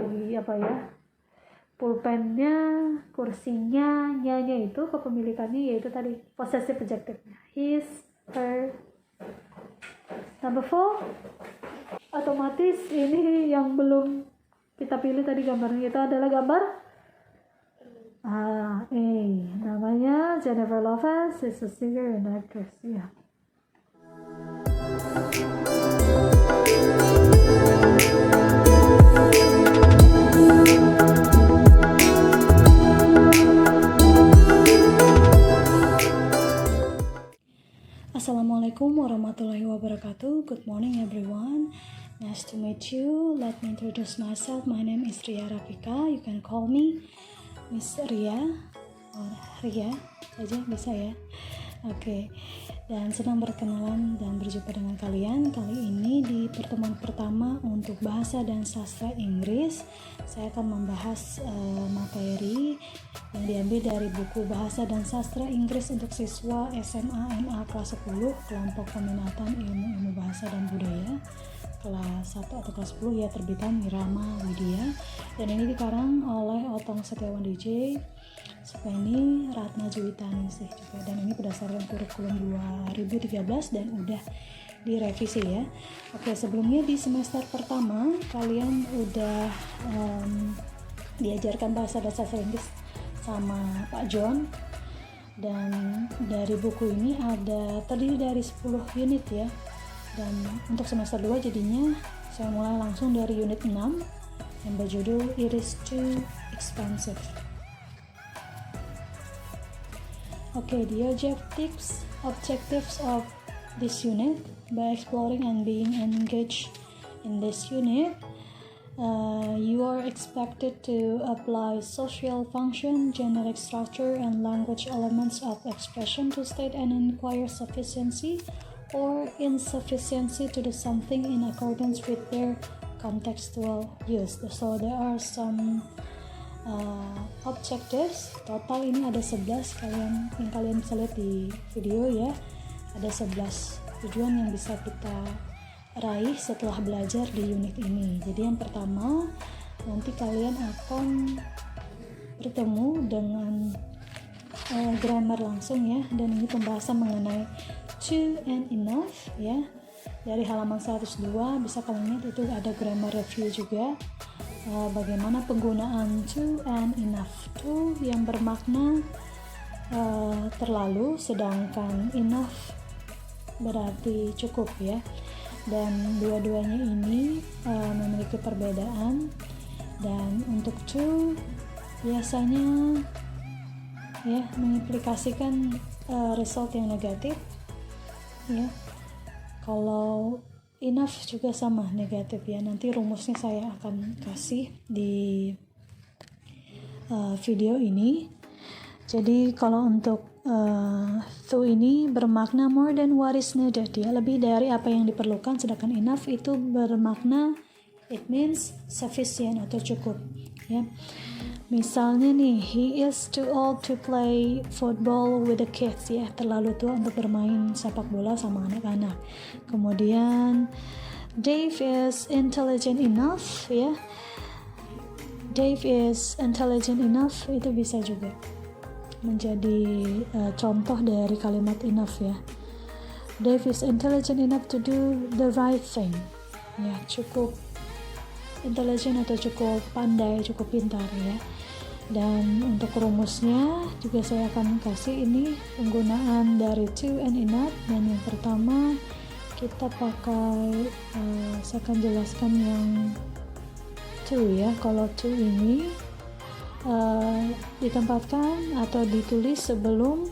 bagi pulpennya, kursinya, nya itu kepemilikannya yaitu tadi possessive adjective, his, her. Number 4, otomatis ini yang belum kita pilih tadi gambarnya itu adalah gambar namanya Jennifer Lopez, is a singer and actress. Ya. Assalamualaikum warahmatullahi wabarakatuh. Good morning everyone. Nice to meet you. Let me introduce myself. My name is Ria Rafika. You can call me Miss Ria or Ria saja bisa ya. Oke. Dan senang berkenalan dan berjumpa dengan kalian. Kali ini di pertemuan pertama untuk bahasa dan sastra Inggris, saya akan membahas materi yang diambil dari buku Bahasa dan Sastra Inggris untuk siswa SMA MA kelas 10 kelompok peminatan ilmu bahasa dan budaya kelas 1 atau kelas 10 ya, terbitan Irama Widya, dan ini dikarang oleh Otong Setiawan DJ, Supeni Ratna Juwita Ningsih juga, dan ini berdasarkan kurikulum 2013 dan udah direvisi ya. Oke, sebelumnya di semester pertama kalian udah diajarkan bahasa dan sastra Inggris sama Pak John, dan dari buku ini terdiri dari 10 unit ya, dan untuk semester 2 jadinya saya mulai langsung dari unit 6 yang berjudul It is Too Expensive. Okay, the objectives of this unit, by exploring and being engaged in this unit, you are expected to apply social function, generic structure, and language elements of expression to state and inquire sufficiency or insufficiency to do something in accordance with their contextual use. So there are some objectives. Total ini ada 11, yang kalian bisa lihat di video ya. Ada 11 tujuan yang bisa kita raih setelah belajar di unit ini. Jadi yang pertama, nanti kalian akan bertemu dengan grammar langsung ya, dan ini pembahasan mengenai to and enough ya. Dari halaman 102 bisa kalian lihat itu ada grammar review juga. Bagaimana penggunaan to and enough. To yang bermakna terlalu, sedangkan enough berarti cukup ya, dan dua-duanya ini memiliki perbedaan. Dan untuk to biasanya ya mengimplikasikan result yang negatif ya. Kalau enough juga sama, negatif ya. Nanti rumusnya saya akan kasih di video ini. Jadi kalau untuk to ini bermakna more than what is needed ya, lebih dari apa yang diperlukan, sedangkan enough itu bermakna it means sufficient atau cukup ya. Misalnya nih, he is too old to play football with the kids ya, terlalu tua untuk bermain sepak bola sama anak-anak. Kemudian Dave is intelligent enough ya, Dave is intelligent enough itu bisa juga menjadi contoh dari kalimat enough ya. Dave is intelligent enough to do the right thing ya, cukup intelligent atau cukup pandai, cukup pintar ya. Dan untuk rumusnya juga saya akan kasih ini penggunaan dari to and enough. Dan yang pertama kita pakai saya akan jelaskan yang to ya. Kalau to ini ditempatkan atau ditulis sebelum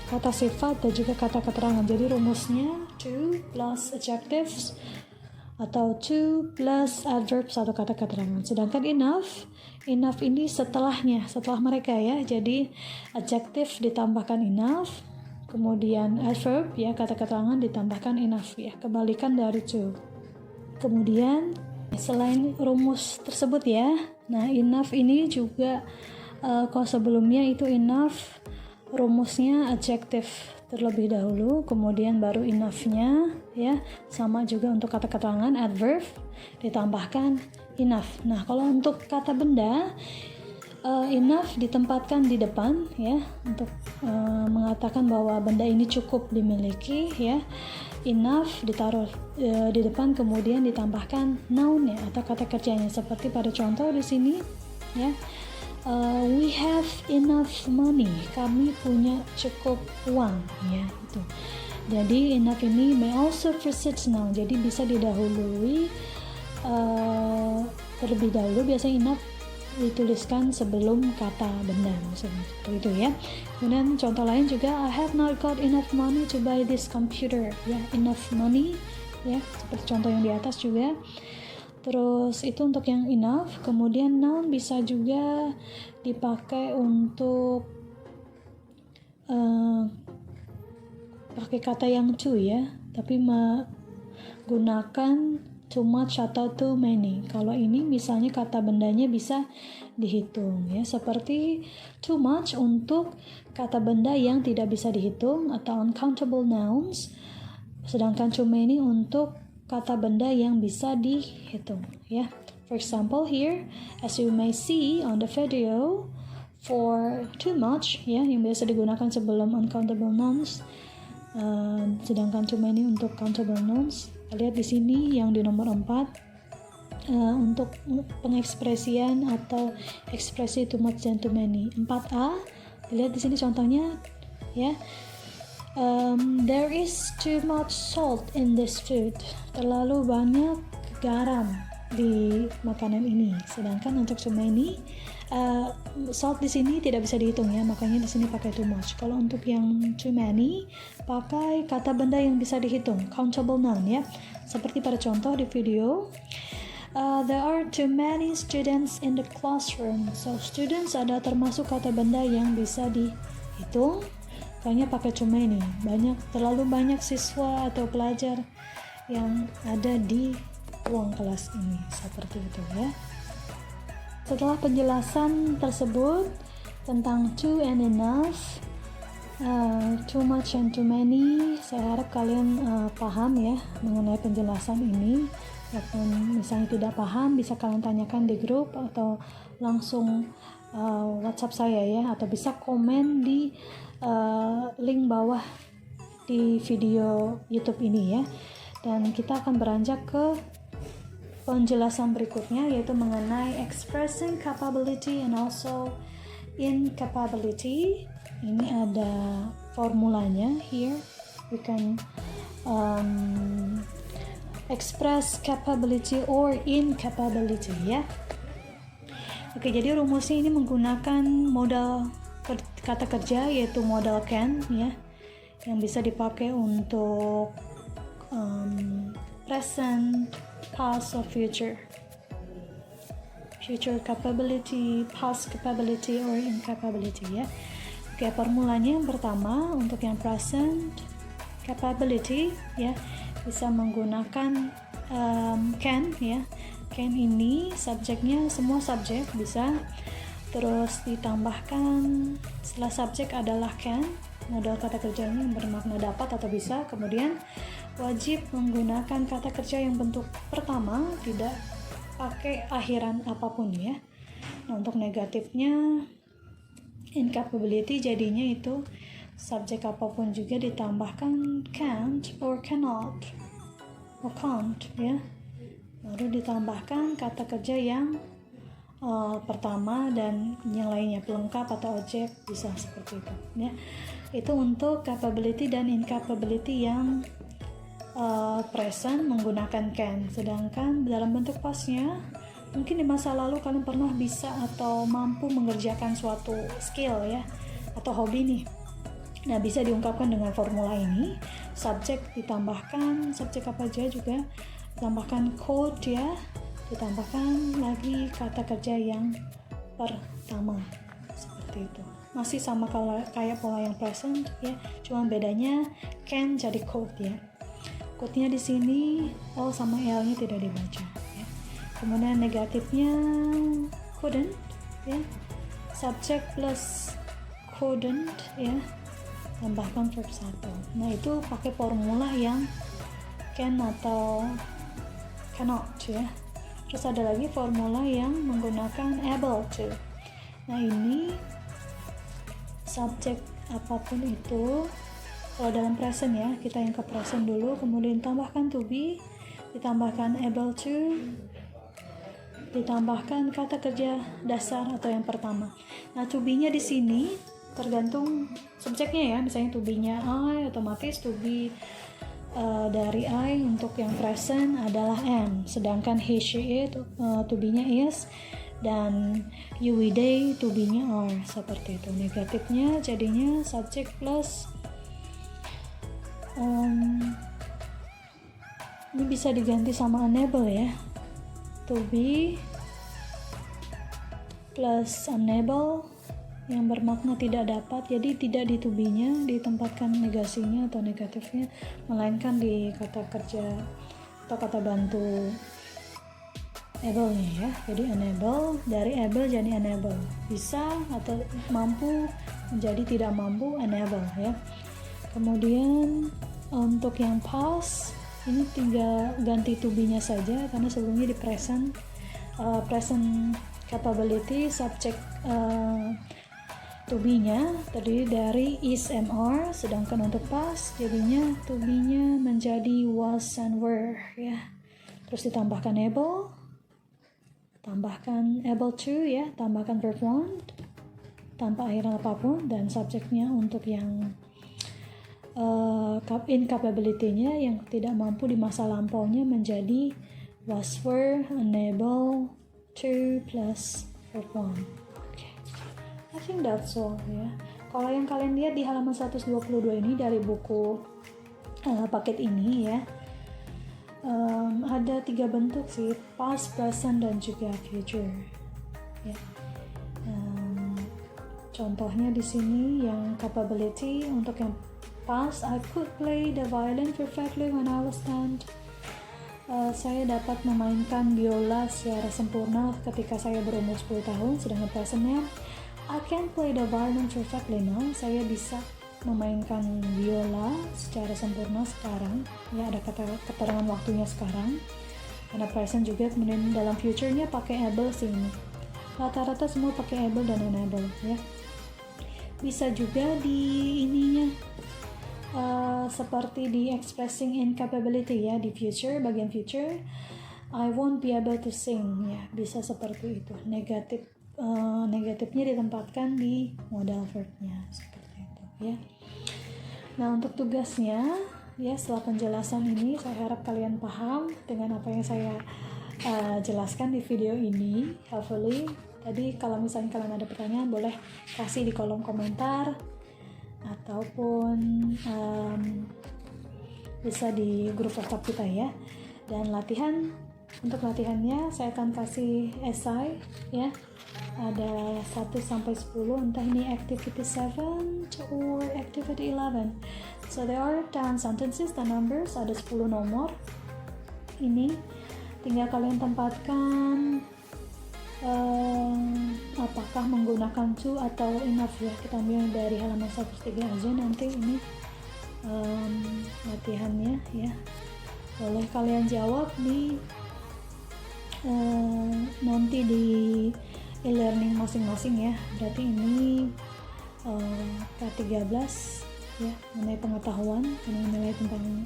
kata sifat dan juga kata keterangan. Jadi rumusnya to plus adjectives atau to plus adverbs atau kata keterangan. Sedangkan enough ini setelah mereka ya. Jadi adjective ditambahkan enough, kemudian adverb ya, kata keterangan ditambahkan enough ya, kebalikan dari to. Kemudian selain rumus tersebut ya, nah enough ini juga kalau sebelumnya itu enough rumusnya adjective terlebih dahulu, kemudian baru enough-nya ya. Sama juga untuk kata keterangan adverb ditambahkan enough. Nah, kalau untuk kata benda, enough ditempatkan di depan ya, untuk mengatakan bahwa benda ini cukup dimiliki ya. Enough ditaruh di depan, kemudian ditambahkan noun ya, atau kata kerjanya, seperti pada contoh di sini ya. We have enough money, kami punya cukup uang ya, itu. Jadi enough ini may also precede noun, jadi bisa didahului terlebih dahulu. Biasanya enough dituliskan sebelum kata benda, misalnya seperti itu ya. Kemudian contoh lain juga, I have not got enough money to buy this computer ya, enough money ya, seperti contoh yang di atas juga. Terus itu untuk yang enough. Kemudian noun bisa juga dipakai untuk pakai kata yang to ya, tapi menggunakan too much atau too many. Kalau ini misalnya kata bendanya bisa dihitung ya, seperti too much untuk kata benda yang tidak bisa dihitung atau uncountable nouns, sedangkan too many untuk kata benda yang bisa dihitung ya. For example here, as you may see on the video, for too much ya, yang biasa digunakan sebelum uncountable nouns, sedangkan too many untuk countable nouns. Lihat di sini yang di nomor 4, untuk pengekspresian atau ekspresi too much dan too many. 4A, lihat di sini contohnya ya. There is too much salt in this food. Terlalu banyak garam di makanan ini. Sedangkan untuk too many, salt di sini tidak bisa dihitung ya, makanya di sini pakai too much. Kalau untuk yang too many, pakai kata benda yang bisa dihitung, countable noun ya. Seperti pada contoh di video, there are too many students in the classroom. So students ada termasuk kata benda yang bisa dihitung, makanya pakai too many. Terlalu banyak siswa atau pelajar yang ada di ruang kelas ini, seperti itu ya. Setelah penjelasan tersebut tentang too and enough, too much and too many, saya harap kalian paham ya mengenai penjelasan ini. Walaupun misalnya tidak paham, bisa kalian tanyakan di grup atau langsung WhatsApp saya ya, atau bisa komen di link bawah di video YouTube ini ya. Dan kita akan beranjak ke penjelasan berikutnya, yaitu mengenai expressing capability and also incapability. Ini ada formulanya here. We can express capability or incapability ya. Oke, jadi rumusnya ini menggunakan modal kata kerja, yaitu modal can ya, yang bisa dipakai untuk present, past, or future capability, past capability, or incapability ya. Oke, formulanya yang pertama untuk yang present capability ya, bisa menggunakan can ya. Can ini subjeknya semua subjek bisa, terus ditambahkan setelah subjek adalah can, modal kata kerjanya yang bermakna dapat atau bisa. Kemudian wajib menggunakan kata kerja yang bentuk pertama, tidak pakai akhiran apapun ya. Nah, untuk negatifnya incapability, jadinya itu subjek apapun juga ditambahkan can't or cannot or can't ya, baru ditambahkan kata kerja yang pertama dan yang lainnya pelengkap atau objek, bisa seperti itu ya. Itu untuk capability dan incapability yang present menggunakan can. Sedangkan dalam bentuk pastnya, mungkin di masa lalu kalian pernah bisa atau mampu mengerjakan suatu skill ya, atau hobi nih. Nah, bisa diungkapkan dengan formula ini. Subjek ditambahkan subjek apa aja juga, ditambahkan code ya, ditambahkan lagi kata kerja yang pertama, seperti itu. Masih sama kayak pola yang present ya, cuma bedanya can jadi code ya. Code-nya di sini O sama L-nya tidak dibaca ya. Kemudian negatifnya couldn't ya, subjek plus couldn't ya, tambahkan verb 1. Nah, itu pakai formula yang can atau cannot ya. Terus ada lagi formula yang menggunakan able to. Nah ini subjek apapun itu, kalau dalam present ya, kita yang ke present dulu, kemudian tambahkan to be, ditambahkan able to, ditambahkan kata kerja dasar atau yang pertama. Nah to be-nya di sini tergantung subjeknya ya, misalnya to be-nya I, otomatis to be dari I untuk yang present adalah am, sedangkan he, she, it to be-nya is, dan you, we, they to be-nya are, seperti itu. Negatifnya jadinya subject plus ini bisa diganti sama unable ya, to be plus unable yang bermakna tidak dapat, jadi tidak di to be-nya ditempatkan negasinya atau negatifnya, melainkan di kata kerja atau kata bantu able-nya ya. Jadi unable, dari able jadi unable, bisa atau mampu menjadi tidak mampu, unable ya. Kemudian untuk yang past ini tinggal ganti to be-nya saja, karena sebelumnya di present capability subject to be-nya terdiri dari is, am, are, sedangkan untuk past jadinya to be-nya menjadi was and were ya. Terus ditambahkan able, tambahkan able to ya, tambahkan verb want tanpa akhiran apapun, dan subjeknya untuk yang incapability-nya yang tidak mampu di masa lampaunya menjadi was, were, unable to plus verb want. I think that's all ya. Kalau yang kalian lihat di halaman 122 ini dari buku paket ini ya, ada 3 bentuk sih, past, present, dan juga future ya. Contohnya di sini yang capability untuk yang past, I could play the violin perfectly when I was 10. Saya dapat memainkan biola secara sempurna ketika saya berumur 10 tahun. Sedangkan presentnya, I can play the violin perfectly now. Saya bisa memainkan biola secara sempurna sekarang. Ya, ada keterangan waktunya sekarang. Karena present juga, kemudian dalam future-nya pakai able sini. Rata-rata semua pakai able dan unable ya. Bisa juga di ininya seperti di expressing incapability ya, di future, bagian future, I won't be able to sing ya, bisa seperti itu. Negatifnya ditempatkan di modal verbnya seperti itu ya. Nah untuk tugasnya ya, setelah penjelasan ini saya harap kalian paham dengan apa yang saya jelaskan di video ini. Hopefully tadi kalau misalnya kalian ada pertanyaan boleh kasih di kolom komentar ataupun bisa di grup WhatsApp kita ya. Dan untuk latihannya saya akan kasih esai ya, ada 1-10, entah ini activity 7 or activity 11. So there are 10 sentences dan numbers, ada 10 nomor. Ini tinggal kalian tempatkan apakah menggunakan to atau enough ya. Kita ambil dari halaman 103 aja nanti ini latihannya ya. Boleh kalian jawab di nanti di e-learning masing-masing ya. Berarti ini K13 ya, mengenai pengetahuan, menilai tentang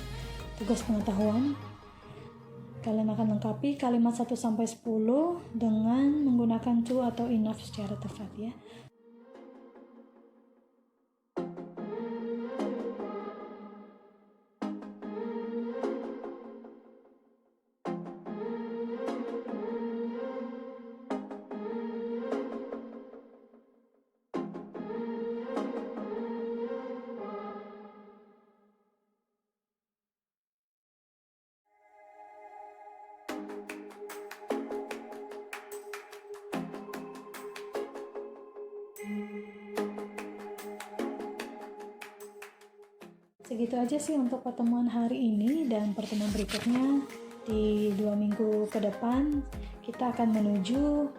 tugas pengetahuan. Kalian akan lengkapi kalimat 1-10 dengan menggunakan to atau enough secara tepat ya. Segitu aja sih untuk pertemuan hari ini, dan pertemuan berikutnya di 2 minggu ke depan kita akan menuju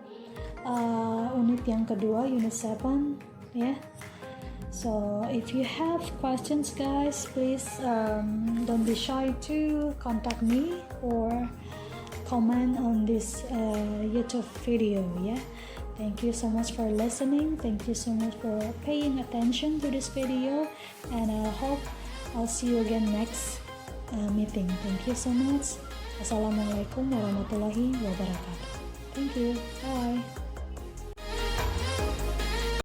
unit yang kedua, unit 7 ya. So if you have questions guys, please don't be shy to contact me or comment on this YouTube video. Yeah, thank you so much for listening. Thank you so much for paying attention to this video, and I hope I'll see you again next meeting. Thank you so much. Assalamualaikum warahmatullahi wabarakatuh. Thank you. Bye.